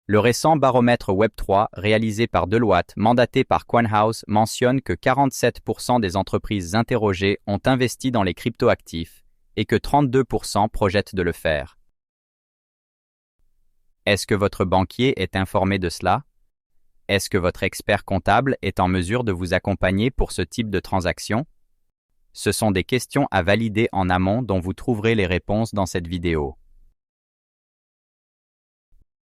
Le récent baromètre Web3 réalisé par Deloitte, mandaté par QuantHouse, mentionne que 47% des entreprises interrogées ont investi dans les cryptoactifs et que 32% projettent de le faire. Est-ce que votre banquier est informé de cela? Est-ce que votre expert comptable est en mesure de vous accompagner pour ce type de transaction? Ce sont des questions à valider en amont dont vous trouverez les réponses dans cette vidéo.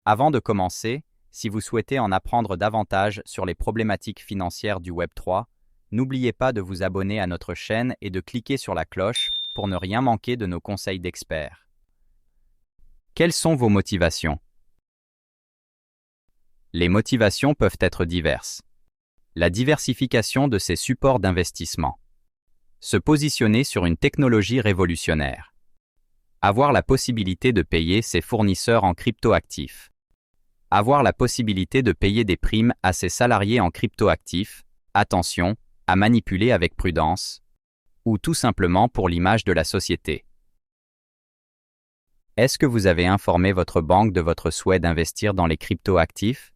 Avant de commencer, si vous souhaitez en apprendre davantage sur les problématiques financières du Web3, n'oubliez pas de vous abonner à notre chaîne et de cliquer sur la cloche pour ne rien manquer de nos conseils d'experts. Quelles sont vos motivations? Les motivations peuvent être diverses. La diversification de ses supports d'investissement. Se positionner sur une technologie révolutionnaire. Avoir la possibilité de payer ses fournisseurs en cryptoactifs. Avoir la possibilité de payer des primes à ses salariés en cryptoactifs, attention, à manipuler avec prudence, ou tout simplement pour l'image de la société. Est-ce que vous avez informé votre banque de votre souhait d'investir dans les cryptoactifs?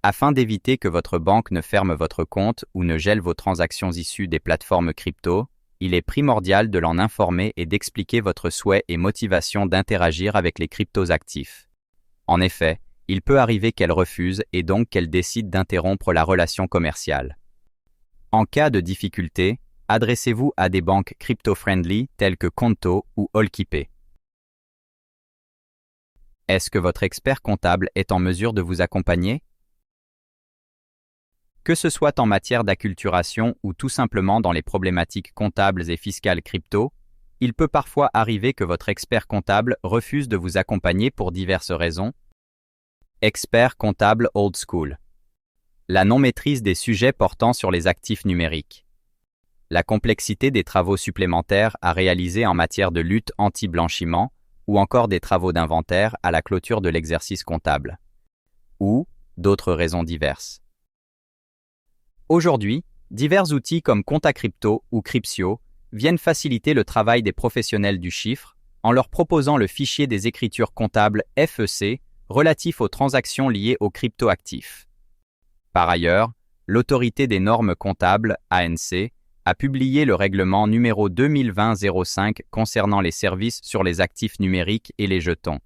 Afin d'éviter que votre banque ne ferme votre compte ou ne gèle vos transactions issues des plateformes crypto, il est primordial de l'en informer et d'expliquer votre souhait et motivation d'interagir avec les cryptoactifs. En effet, il peut arriver qu'elle refuse et donc qu'elle décide d'interrompre la relation commerciale. En cas de difficulté, adressez-vous à des banques crypto-friendly telles que Conto ou Allkeepé. Est-ce que votre expert comptable est en mesure de vous accompagner? Que ce soit en matière d'acculturation ou tout simplement dans les problématiques comptables et fiscales crypto, il peut parfois arriver que votre expert comptable refuse de vous accompagner pour diverses raisons. Expert comptable old school. La non-maîtrise des sujets portant sur les actifs numériques. La complexité des travaux supplémentaires à réaliser en matière de lutte anti-blanchiment ou encore des travaux d'inventaire à la clôture de l'exercice comptable. Ou d'autres raisons diverses. Aujourd'hui, divers outils comme ContaCrypto ou Crypsio viennent faciliter le travail des professionnels du chiffre en leur proposant le fichier des écritures comptables FEC relatif aux transactions liées aux cryptoactifs. Par ailleurs, l'Autorité des normes comptables, ANC, a publié le règlement numéro 2020-05 concernant les services sur les actifs numériques et les jetons.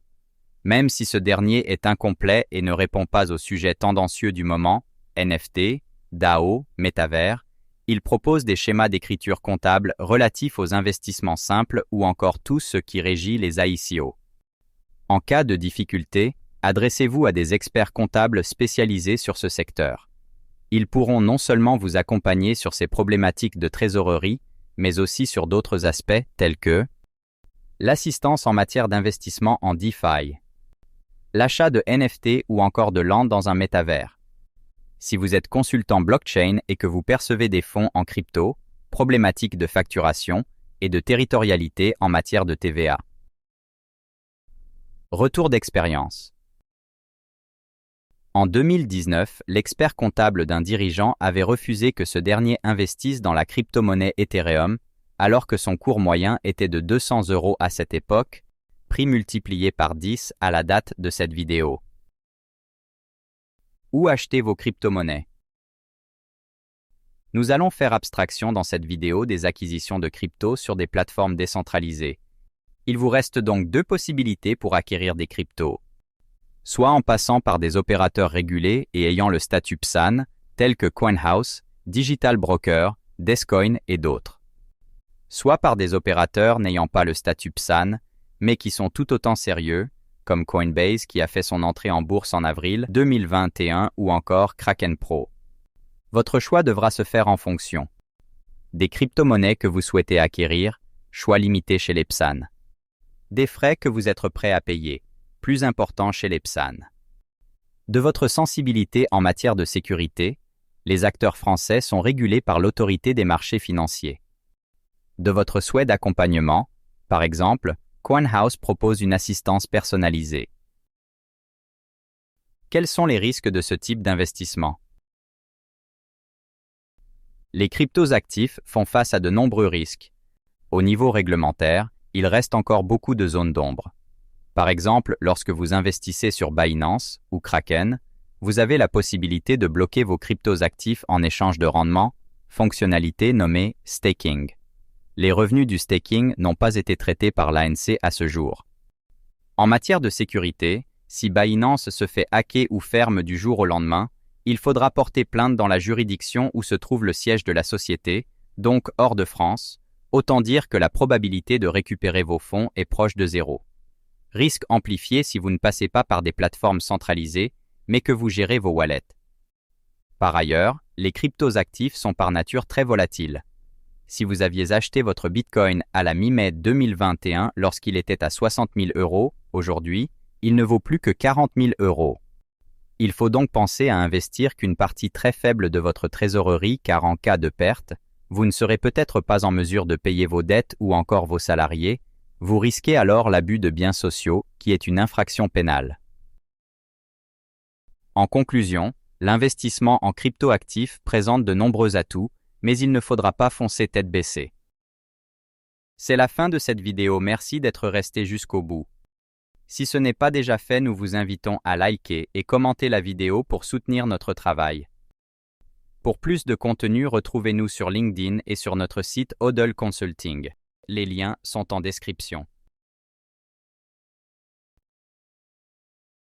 Même si ce dernier est incomplet et ne répond pas aux sujets tendancieux du moment, NFT, DAO, métavers, il propose des schémas d'écriture comptable relatifs aux investissements simples ou encore tout ce qui régit les ICO. En cas de difficulté, adressez-vous à des experts comptables spécialisés sur ce secteur. Ils pourront non seulement vous accompagner sur ces problématiques de trésorerie, mais aussi sur d'autres aspects tels que l'assistance en matière d'investissement en DeFi, l'achat de NFT ou encore de land dans un métavers. Si vous êtes consultant blockchain et que vous percevez des fonds en crypto, problématiques de facturation et de territorialité en matière de TVA. Retour d'expérience. En 2019, l'expert comptable d'un dirigeant avait refusé que ce dernier investisse dans la crypto-monnaie Ethereum, alors que son cours moyen était de 200 € à cette époque, prix multiplié par 10 à la date de cette vidéo. Où acheter vos crypto-monnaies? Nous allons faire abstraction dans cette vidéo des acquisitions de crypto sur des plateformes décentralisées. Il vous reste donc deux possibilités pour acquérir des cryptos. Soit en passant par des opérateurs régulés et ayant le statut PSAN, tels que QuantHouse, Digital Broker, Descoin et d'autres. Soit par des opérateurs n'ayant pas le statut PSAN, mais qui sont tout autant sérieux, comme Coinbase qui a fait son entrée en bourse en avril 2021 ou encore Kraken Pro. Votre choix devra se faire en fonction des crypto-monnaies que vous souhaitez acquérir, choix limité chez les PSAN. Des frais que vous êtes prêt à payer, plus importants chez les PSAN. De votre sensibilité en matière de sécurité, les acteurs français sont régulés par l'autorité des marchés financiers. De votre souhait d'accompagnement, par exemple, QuantHouse propose une assistance personnalisée. Quels sont les risques de ce type d'investissement? Les cryptoactifs font face à de nombreux risques. Au niveau réglementaire, il reste encore beaucoup de zones d'ombre. Par exemple, lorsque vous investissez sur Binance ou Kraken, vous avez la possibilité de bloquer vos cryptos actifs en échange de rendement, fonctionnalité nommée staking. Les revenus du staking n'ont pas été traités par l'ANC à ce jour. En matière de sécurité, si Binance se fait hacker ou ferme du jour au lendemain, il faudra porter plainte dans la juridiction où se trouve le siège de la société, donc hors de France, autant dire que la probabilité de récupérer vos fonds est proche de zéro. Risque amplifié si vous ne passez pas par des plateformes centralisées, mais que vous gérez vos wallets. Par ailleurs, les cryptos actifs sont par nature très volatiles. Si vous aviez acheté votre Bitcoin à la mi-mai 2021 lorsqu'il était à 60 000 €, aujourd'hui, il ne vaut plus que 40 000 €. Il faut donc penser à investir qu'une partie très faible de votre trésorerie car en cas de perte, vous ne serez peut-être pas en mesure de payer vos dettes ou encore vos salariés, vous risquez alors l'abus de biens sociaux qui est une infraction pénale. En conclusion, l'investissement en crypto-actifs présente de nombreux atouts, mais il ne faudra pas foncer tête baissée. C'est la fin de cette vidéo, merci d'être resté jusqu'au bout. Si ce n'est pas déjà fait, nous vous invitons à liker et commenter la vidéo pour soutenir notre travail. Pour plus de contenu, retrouvez-nous sur LinkedIn et sur notre site Hodl Consulting. Les liens sont en description.